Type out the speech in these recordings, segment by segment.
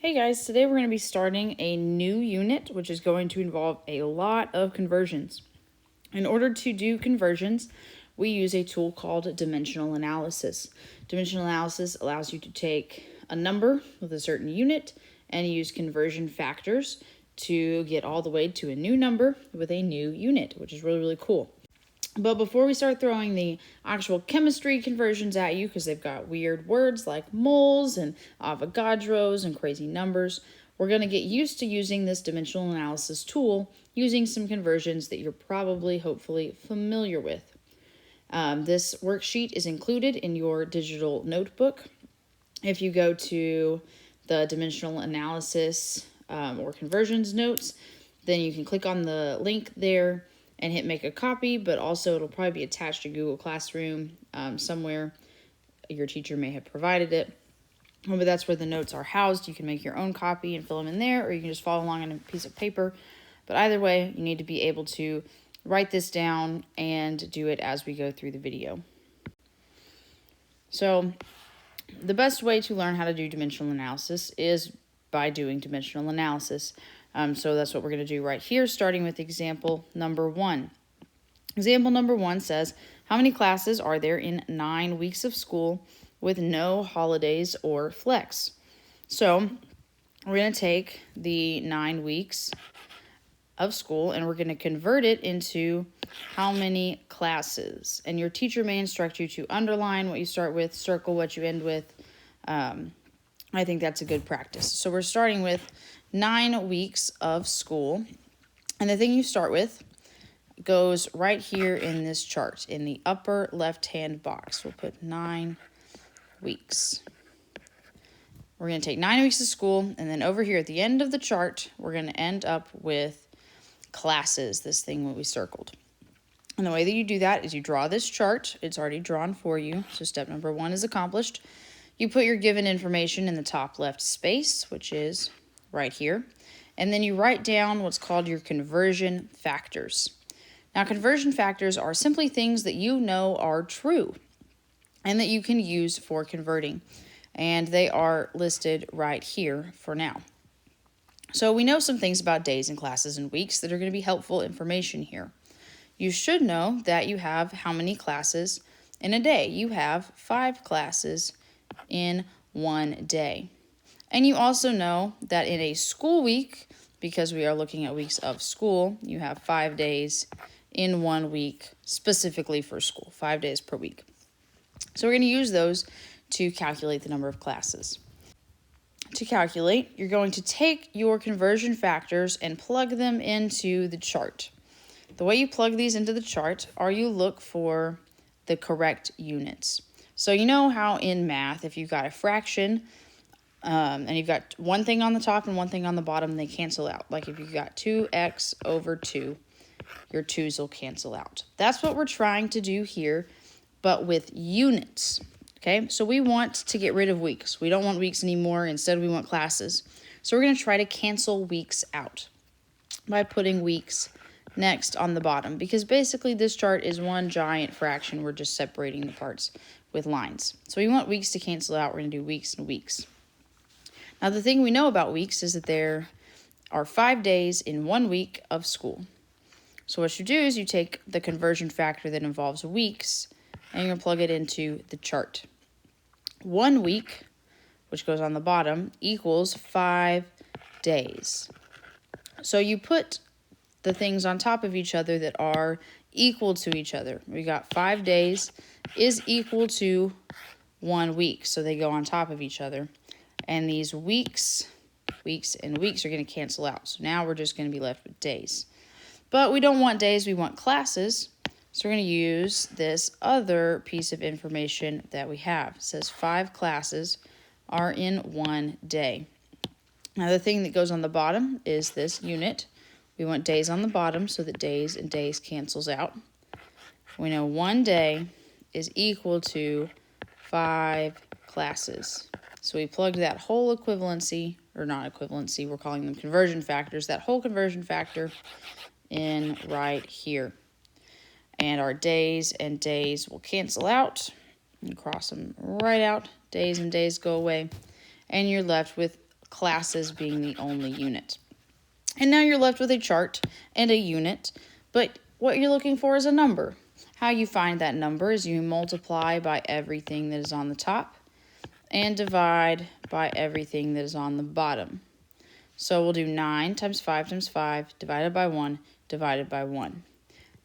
Hey guys, today we're going to be starting a new unit which is going to involve a lot of conversions. In order to do conversions, we use a tool called dimensional analysis. Dimensional analysis allows you to take a number with a certain unit and use conversion factors to get all the way to a new number with a new unit, which is really cool. But before we start throwing the actual chemistry conversions at you, because they've got weird words like moles and Avogadros and crazy numbers, we're going to get used to using this dimensional analysis tool using some conversions that you're probably, hopefully, familiar with. This worksheet is included in your digital notebook. If you go to the dimensional analysis or conversions notes, then you can click on the link there and hit make a copy, but also it'll probably be attached to Google Classroom somewhere. Your teacher may have provided it, but that's where the notes are housed. You can make your own copy and fill them in there, or you can just follow along on a piece of paper. But either way, you need to be able to write this down and do it as we go through the video. So the best way to learn how to do dimensional analysis is by doing dimensional analysis. So that's what we're going to do right here, starting with example number 1. Example number 1 says, how many classes are there in 9 weeks of school with no holidays or flex? So we're going to take the 9 weeks of school and we're going to convert it into how many classes. And your teacher may instruct you to underline what you start with, circle what you end with. I think that's a good practice. So we're starting with 9 weeks of school. And the thing you start with goes right here in this chart, in the upper left-hand box. We'll put 9 weeks. We're going to take 9 weeks of school, and then over here at the end of the chart, we're going to end up with classes, this thing that we circled. And the way that you do that is you draw this chart. It's already drawn for you. So step number 1 is accomplished. You put your given information in the top left space, which is right here. And then you write down what's called your conversion factors. Now, conversion factors are simply things that you know are true and that you can use for converting. And they are listed right here for now. So we know some things about days and classes and weeks that are going to be helpful information here. You should know that you have how many classes in a day. You have 5 classes in one day. And you also know that in a school week, because we are looking at weeks of school, you have 5 days in 1 week specifically for school, 5 days per week. So we're going to use those to calculate the number of classes. To calculate, you're going to take your conversion factors and plug them into the chart. The way you plug these into the chart are you look for the correct units. So you know how in math, if you've got a fraction, and you've got one thing on the top and one thing on the bottom, they cancel out. Like if you've got 2x over 2, your 2's will cancel out. That's what we're trying to do here, but with units. Okay, so we want to get rid of weeks. We don't want weeks anymore. Instead, we want classes. So we're going to try to cancel weeks out by putting weeks next on the bottom, because basically this chart is one giant fraction. We're just separating the parts with lines. So we want weeks to cancel out. We're going to do weeks and weeks. Now, the thing we know about weeks is that there are 5 days in 1 week of school. So what you do is you take the conversion factor that involves weeks and you're going to plug it into the chart. 1 week, which goes on the bottom, equals 5 days. So you put the things on top of each other that are equal to each other. We got 5 days is equal to 1 week. So they go on top of each other. And these weeks and weeks are going to cancel out. So now we're just going to be left with days. But we don't want days, we want classes. So we're going to use this other piece of information that we have. It says 5 classes are in 1 day. Now the thing that goes on the bottom is this unit. We want days on the bottom so that days and days cancels out. We know 1 day is equal to 5 classes. So we plugged that whole equivalency, or not equivalency, we're calling them conversion factors, that whole conversion factor in right here. And our days and days will cancel out. And cross them right out. Days and days go away. And you're left with classes being the only unit. And now you're left with a chart and a unit, but what you're looking for is a number. How you find that number is you multiply by everything that is on the top and divide by everything that is on the bottom. So we'll do 9 times 5 times 5 divided by 1 divided by 1.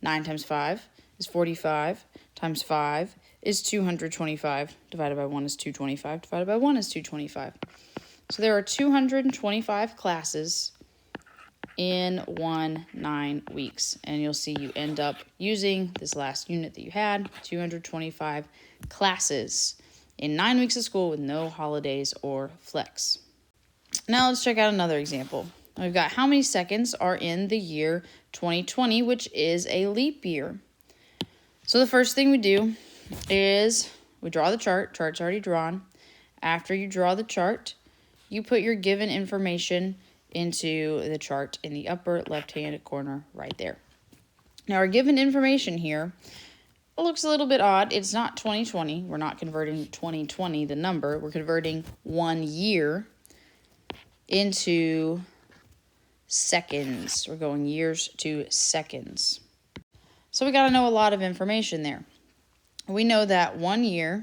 9 times 5 is 45 times 5 is 225 divided by 1 is 225 divided by 1 is 225. So there are 225 classes in 9 weeks, and you'll see you end up using this last unit that you had, 225 classes in 9 weeks of school with no holidays or flex. Now let's check out another example. We've got how many seconds are in the year 2020, which is a leap year. So the first thing we do is we draw the chart. Chart's already drawn. After you draw the chart, you put your given information into the chart in the upper left-hand corner right there. Now our given information here looks a little bit odd. It's not 2020. We're not converting 2020, the number. We're converting 1 year into seconds. We're going years to seconds. So we got to know a lot of information there. We know that 1 year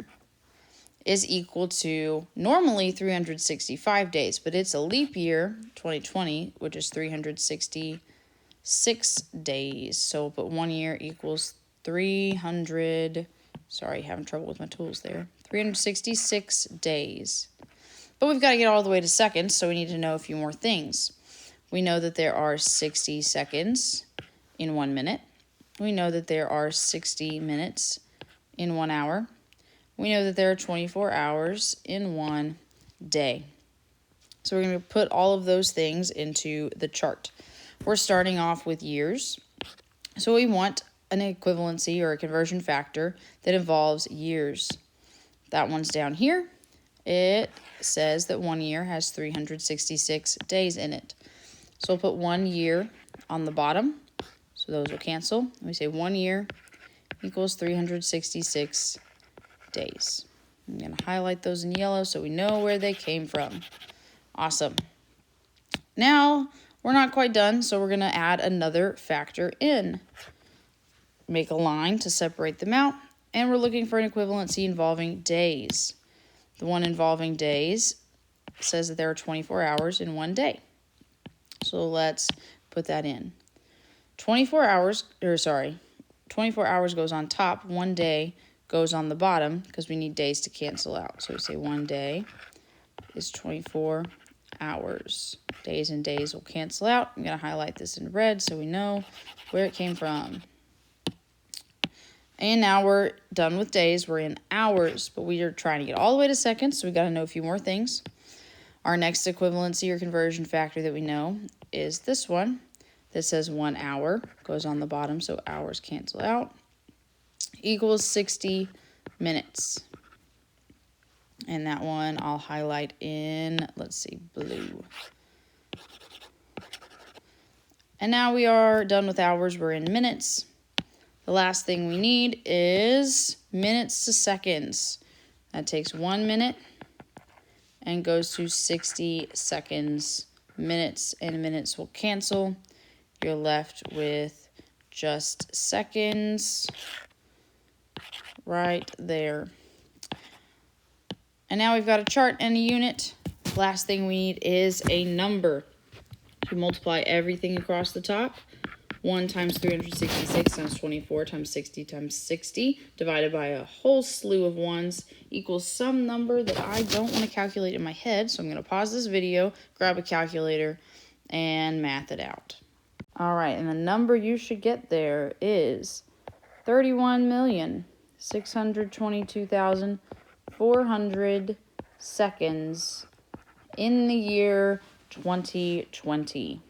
is equal to normally 365 days, but it's a leap year, 2020, which is 366 days. So we'll put 1 year equals 300, sorry, having trouble with my tools there, 366 days. But we've got to get all the way to seconds, so we need to know a few more things. We know that there are 60 seconds in 1 minute. We know that there are 60 minutes in 1 hour. We know that there are 24 hours in 1 day. So we're going to put all of those things into the chart. We're starting off with years. So we want an equivalency or a conversion factor that involves years. That one's down here. It says that 1 year has 366 days in it. So we'll put 1 year on the bottom. So those will cancel. And we say 1 year equals 366 days. I'm going to highlight those in yellow so we know where they came from. Awesome. Now, we're not quite done, so we're going to add another factor in. Make a line to separate them out, and we're looking for an equivalency involving days. The one involving days says that there are 24 hours in 1 day. So let's put that in. 24 hours goes on top, 1 day goes on the bottom because we need days to cancel out. So we say 1 day is 24 hours. Days and days will cancel out. I'm going to highlight this in red so we know where it came from. And now we're done with days. We're in hours, but we are trying to get all the way to seconds, so we got to know a few more things. Our next equivalency or conversion factor that we know is this one that says 1 hour, goes on the bottom, so hours cancel out, equals 60 minutes. And that one I'll highlight in, let's see, blue. And now we are done with hours. We're in minutes. The last thing we need is minutes to seconds. That takes 1 minute and goes to 60 seconds. Minutes and minutes will cancel. You're left with just seconds right there. And now we've got a chart and a unit. Last thing we need is a number. To multiply everything across the top. 1 times 366 times 24 times 60 times 60 divided by a whole slew of ones equals some number that I don't want to calculate in my head. So I'm going to pause this video, grab a calculator, and math it out. All right, and the number you should get there is 31,622,400 seconds in the year 2020.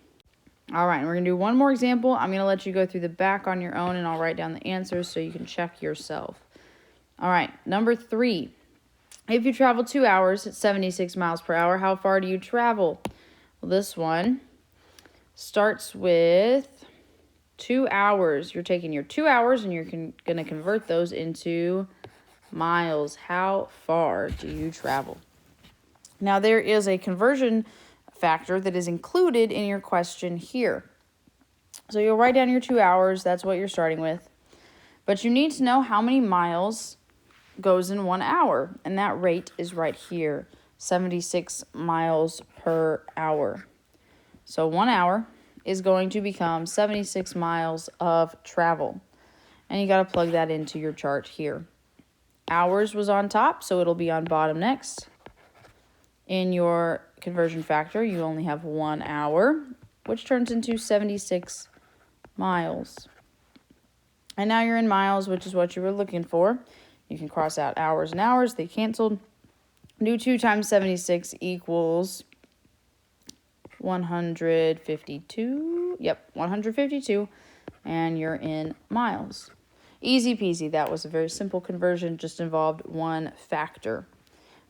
All right, we're going to do one more example. I'm going to let you go through the back on your own, and I'll write down the answers so you can check yourself. All right, number 3. If you travel 2 hours at 76 miles per hour, how far do you travel? Well, this one starts with 2 hours. You're taking your 2 hours, and you're going to convert those into miles. How far do you travel? Now, there is a conversion factor that is included in your question here. So you'll write down your 2 hours. That's what you're starting with. But you need to know how many miles goes in 1 hour. And that rate is right here, 76 miles per hour. So 1 hour is going to become 76 miles of travel. And you got to plug that into your chart here. Hours was on top, so it'll be on bottom next. In your conversion factor, you only have 1 hour, which turns into 76 miles. And now you're in miles, which is what you were looking for. You can cross out hours and hours. They canceled. Do 2 times 76 equals 152. Yep, 152. And you're in miles. Easy peasy. That was a very simple conversion, just involved one factor.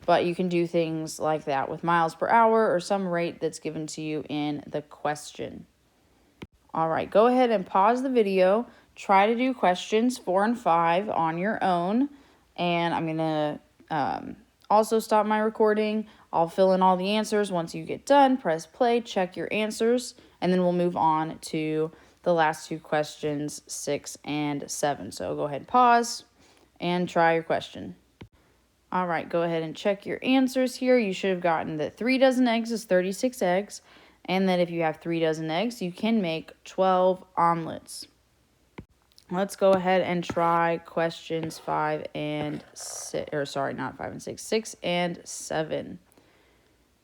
But you can do things like that with miles per hour or some rate that's given to you in the question. All right, go ahead and pause the video. Try to do questions 4 and 5 on your own. And I'm going to also stop my recording. I'll fill in all the answers. Once you get done, press play, check your answers, and then we'll move on to the last 2 questions, 6 and 7. So go ahead and pause and try your question. All right, go ahead and check your answers here. You should have gotten that 3 dozen eggs is 36 eggs, and that if you have 3 dozen eggs, you can make 12 omelets. Let's go ahead and try questions 5 and 6, or sorry, not 5 and 6, 6 and 7.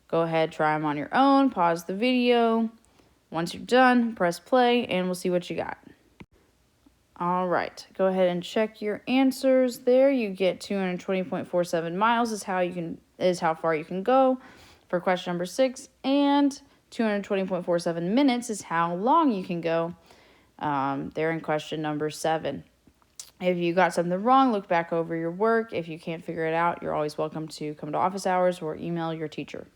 Go ahead, try them on your own, pause the video. Once you're done, press play, and we'll see what you got. All right, go ahead and check your answers there. You get 220.47 miles is how far you can go for question number 6, and 220.47 minutes is how long you can go. They're in question number 7. If you got something wrong, look back over your work. If you can't figure it out, you're always welcome to come to office hours or email your teacher.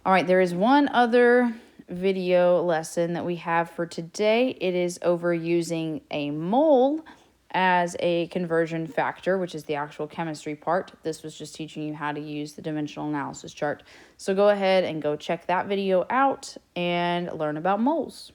All right, there is one other video lesson that we have for today. It is over using a mole as a conversion factor, which is the actual chemistry part. This was just teaching you how to use the dimensional analysis chart. So go ahead and go check that video out and learn about moles.